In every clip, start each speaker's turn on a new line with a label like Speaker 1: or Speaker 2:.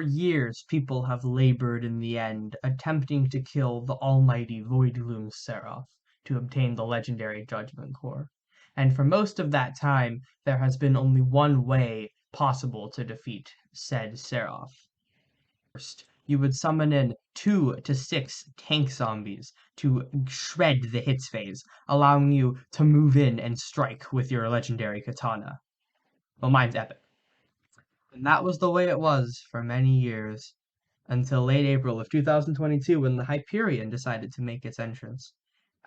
Speaker 1: For years, people have labored in the end, attempting to kill the almighty Voidgloom Seraph to obtain the legendary Judgment Core. And for most of that time, there has been only one way possible to defeat said Seraph. First, you would summon in 2 to 6 tank zombies to shred the hits phase, allowing you to move in and strike with your legendary katana. Well, mine's epic. And that was the way it was for many years, until late April of 2022 when the Hyperion decided to make its entrance.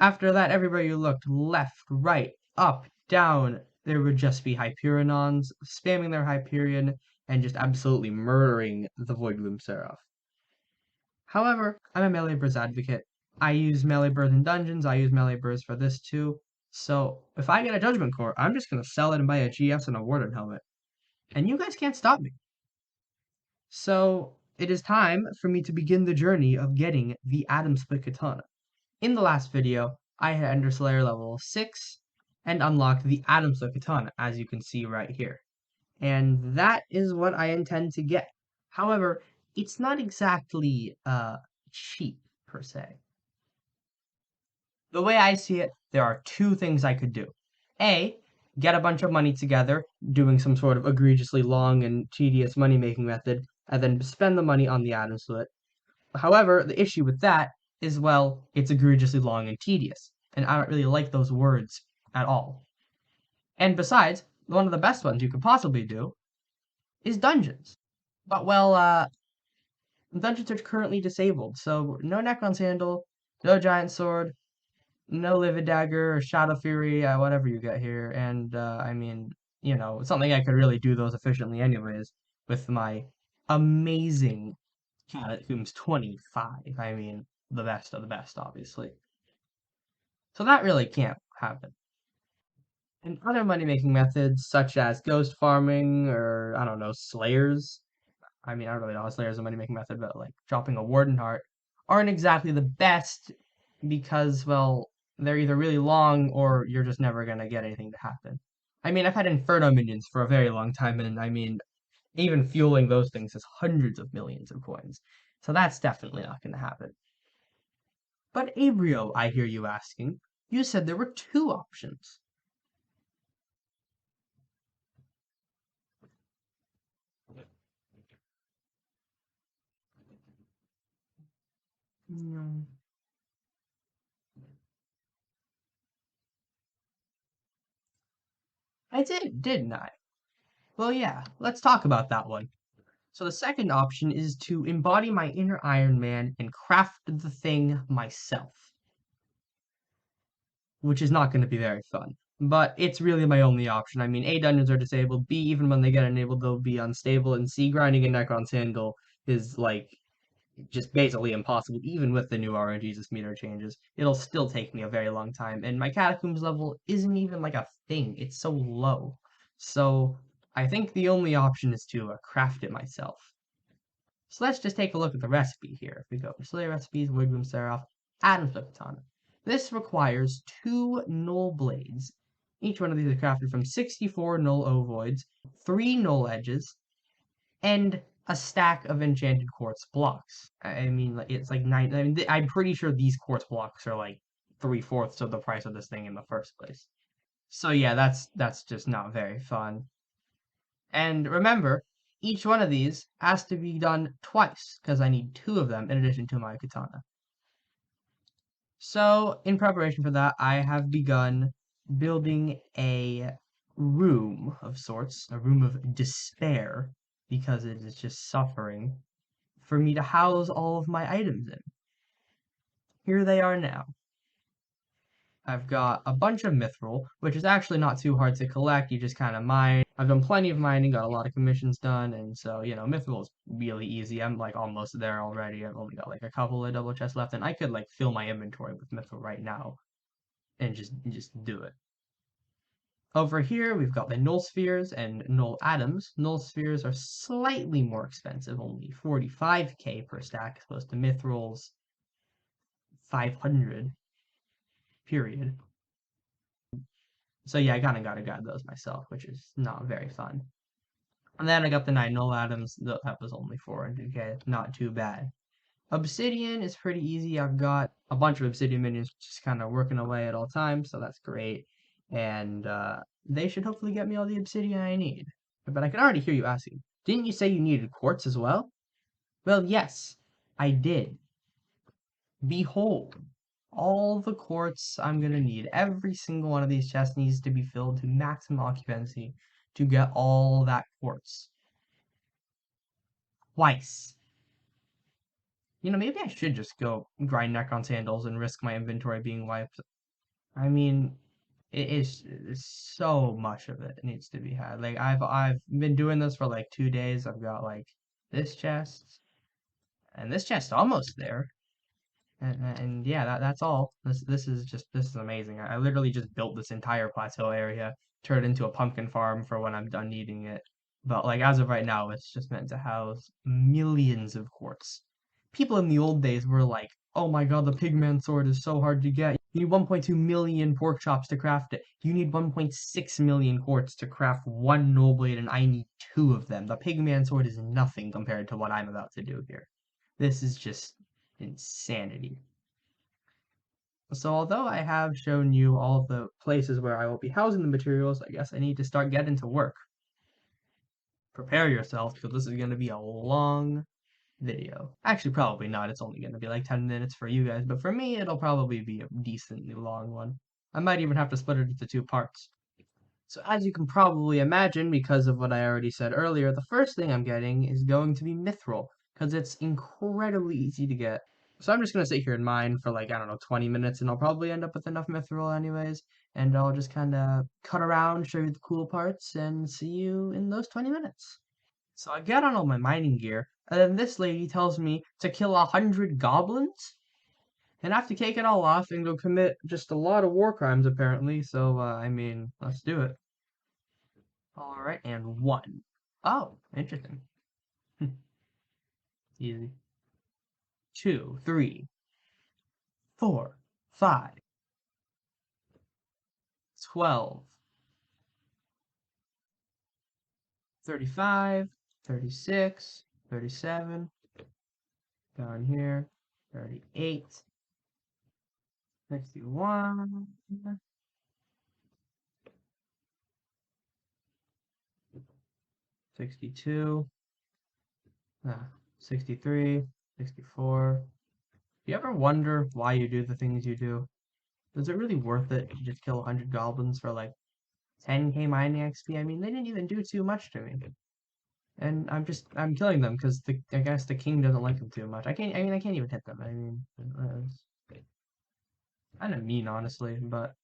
Speaker 1: After that, everywhere you looked, left, right, up, down, there would just be Hyperionons spamming their Hyperion and just absolutely murdering the Voidgloom Seraph. However, I'm a melee burst advocate. I use melee burst in dungeons, I use melee burst for this too. So if I get a Judgment Core, I'm just gonna sell it and buy a GS and a Warden helmet. And you guys can't stop me. So it is time for me to begin the journey of getting the Atomsplit Katana. In the last video, I had Ender Slayer level 6 and unlocked the Atomsplit Katana, as you can see right here. And that is what I intend to get. However, it's not exactly cheap per se. The way I see it, there are two things I could do. A, get a bunch of money together, doing some sort of egregiously long and tedious money-making method, and then spend the money on the Atomsplit. However, the issue with that is, well, it's egregiously long and tedious, and I don't really like those words at all. And besides, one of the best ones you could possibly do is dungeons. But, well, dungeons are currently disabled, so no Necron's Handle, no Giant Sword, no Livid Dagger or Shadow Fury, whatever you get here. And, I mean, you know, it's something I could really do those efficiently anyways with my amazing Catacombs 25. I mean, the best of the best, obviously. So that really can't happen. And other money-making methods, such as ghost farming or, I don't know, slayers. I mean, I don't really know how slayers is a money-making method, but like dropping a warden heart aren't exactly the best because, well, they're either really long or you're just never gonna get anything to happen. I mean, I've had Inferno minions for a very long time, and I mean, even fueling those things is hundreds of millions of coins. So that's definitely not gonna happen. But Abrio, I hear you asking, you said there were two options. Hmm, I did, didn't I? Well, yeah, let's talk about that one. So the second option is to embody my inner Iron Man and craft the thing myself, which is not going to be very fun. But it's really my only option. I mean, A, dungeons are disabled. B, even when they get enabled, they'll be unstable. And C, grinding a Necron's Handle is, like, just basically impossible, even with the new RNGesus meter changes. It'll still take me a very long time. And my Catacombs level isn't even, like, a thing. It's so low. So I think the only option is to craft it myself. So let's just take a look at the recipe here. If we go to Slayer recipes, Voidgloom Seraph, Atomsplit Katana. This requires 2 null blades. Each one of these is crafted from 64 null ovoids, 3 null edges, and a stack of enchanted quartz blocks. I mean, it's like 9. I mean, I'm pretty sure these quartz blocks are like 3/4 of the price of this thing in the first place. So yeah, that's just not very fun. And remember, each one of these has to be done twice, because I need 2 of them in addition to my katana. So, in preparation for that, I have begun building a room of sorts, a room of despair, because it is just suffering, for me to house all of my items in. Here they are now. I've got a bunch of Mithril, which is actually not too hard to collect. You just kind of mine. I've done plenty of mining, got a lot of commissions done, and so, you know, Mithril is really easy. I'm like almost there already. I've only got like a couple of double chests left, and I could like fill my inventory with Mithril right now and just do it. Over here, we've got the null spheres and null atoms. Null spheres are slightly more expensive, only 45k per stack, as opposed to Mithril's 500, period. So yeah, I kind of got to grab those myself, which is not very fun. And then I got the 9 null atoms. That was only 400k. Not too bad. Obsidian is pretty easy. I've got a bunch of obsidian minions just kind of working away at all times, so that's great. And they should hopefully get me all the obsidian I need. But I can already hear you asking, didn't you say you needed quartz as well? Well, yes, I did. Behold, all the quartz I'm gonna need. Every single one of these chests needs to be filled to maximum occupancy to get all that quartz. Twice. You know, maybe I should just go grind neck on sandals and risk my inventory being wiped. I mean, it is so much of it needs to be had. Like I've been doing this for like 2 days. I've got like this chest and this chest almost there. And yeah, that's all. This is amazing. I literally just built this entire plateau area, turned it into a pumpkin farm for when I'm done needing it. But like as of right now, it's just meant to house millions of quartz. People in the old days were like, "Oh my God, the pigman sword is so hard to get. You need 1.2 million pork chops to craft it. You need 1.6 million quartz to craft one null blade, and I need two of them. The pigman sword is nothing compared to what I'm about to do here. This is just insanity." So although I have shown you all of the places where I will be housing the materials, I guess I need to start getting to work. Prepare yourself, because this is going to be a long video. Actually, probably not. It's only going to be like 10 minutes for you guys, but for me, it'll probably be a decently long one. I might even have to split it into two parts. So as you can probably imagine, because of what I already said earlier, the first thing I'm getting is going to be Mithril, because it's incredibly easy to get. So I'm just going to sit here and mine for like, I don't know, 20 minutes, and I'll probably end up with enough Mithril anyways, and I'll just kind of cut around, show you the cool parts, and see you in those 20 minutes. So I get on all my mining gear, and then this lady tells me to kill 100 goblins, and I have to take it all off and go commit just a lot of war crimes apparently, so I mean, let's do it. Alright, and one. Oh, interesting. Easy. 2, 3, 4, 5, 12, 35, 36, 37, down here, 38, 61, 62, 63, 64. Do you ever wonder why you do the things you do? Is it really worth it to just kill 100 goblins for like 10k mining XP? I mean, they didn't even do too much to me. And I'm killing them because I guess the king doesn't like them too much. I can't even hit them. I mean, it's kind of mean, honestly, but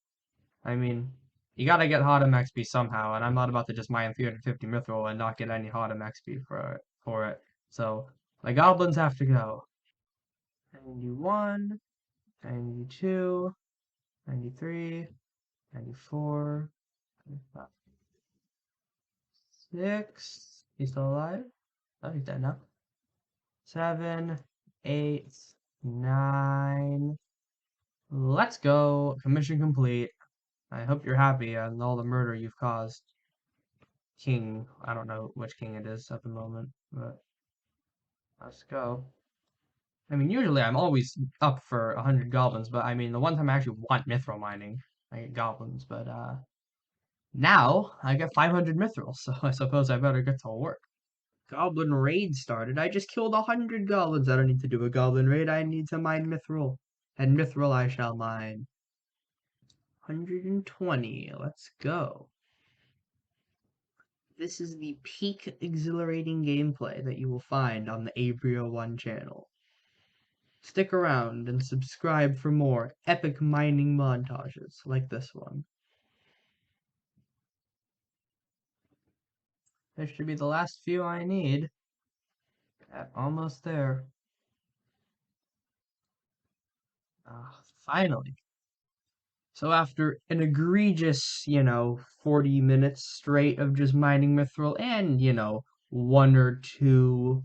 Speaker 1: I mean, you gotta get Hotum XP somehow, and I'm not about to just mine 350 Mithril and not get any Hotum XP for it. So, the goblins have to go. 91, 92, 93, 94, 95, 6. He's still alive? Oh, he's dead now. 7, 8, 9. Let's go. Commission complete. I hope you're happy on all the murder you've caused. King. I don't know which king it is at the moment, but let's go. I mean, usually I'm always up for 100 goblins, but I mean, the one time I actually want mithril mining, I get goblins, but now I get 500 mithril, so I suppose I better get to work. Goblin raid started. I just killed 100 goblins. I don't need to do a goblin raid. I need to mine mithril. And mithril I shall mine. 120. Let's go. This is the peak exhilarating gameplay that you will find on the Abrio1 channel. Stick around and subscribe for more epic mining montages like this one. This should be the last few I need. Almost there. Finally. So after an egregious, 40 minutes straight of just mining mithril and, one or two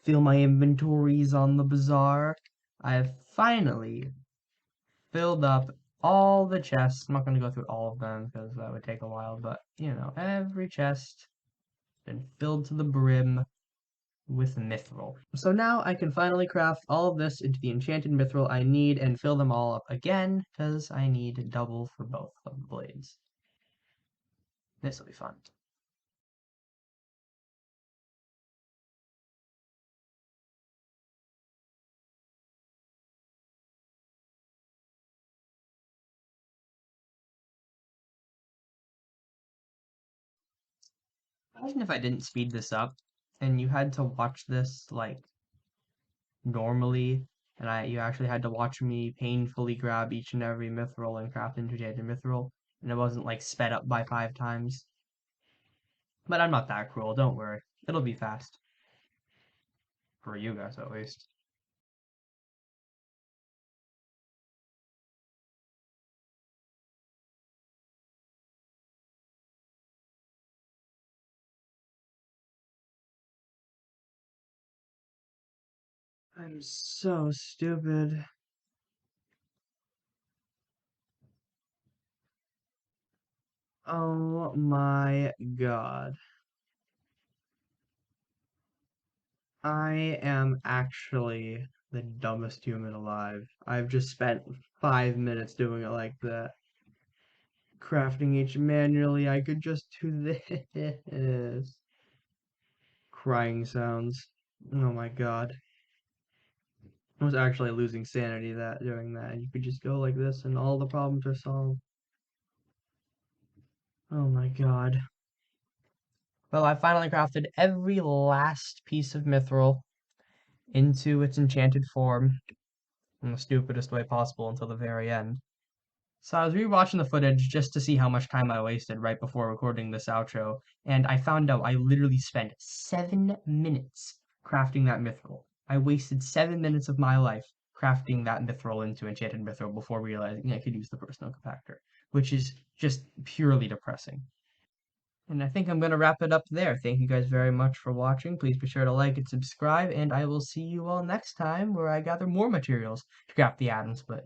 Speaker 1: fill my inventories on the bazaar, I've finally filled up all the chests. I'm not going to go through all of them because that would take a while, but, every chest and filled to the brim with mithril. So now I can finally craft all of this into the enchanted mithril I need and fill them all up again, because I need double for both of the blades. This will be fun. Imagine if I didn't speed this up and you had to watch this like normally, and you actually had to watch me painfully grab each and every mithril and craft enchanted mithril, and it wasn't like sped up by 5 times. But I'm not that cruel, don't worry. It'll be fast. For you guys at least. I'm so stupid. Oh my god. I am actually the dumbest human alive. I've just spent 5 minutes doing it like that. Crafting each manually, I could just do this. Crying sounds. Oh my god. I was actually losing sanity that doing that. You could just go like this and all the problems are solved. Oh my god. Well, I finally crafted every last piece of mithril into its enchanted form in the stupidest way possible until the very end. So I was rewatching the footage just to see how much time I wasted right before recording this outro, and I found out I literally spent 7 minutes crafting that mithril. I wasted 7 minutes of my life crafting that mithril into enchanted mithril before realizing I could use the personal compactor, which is just purely depressing. And I think I'm going to wrap it up there. Thank you guys very much for watching. Please be sure to like and subscribe, and I will see you all next time where I gather more materials to craft the atom split.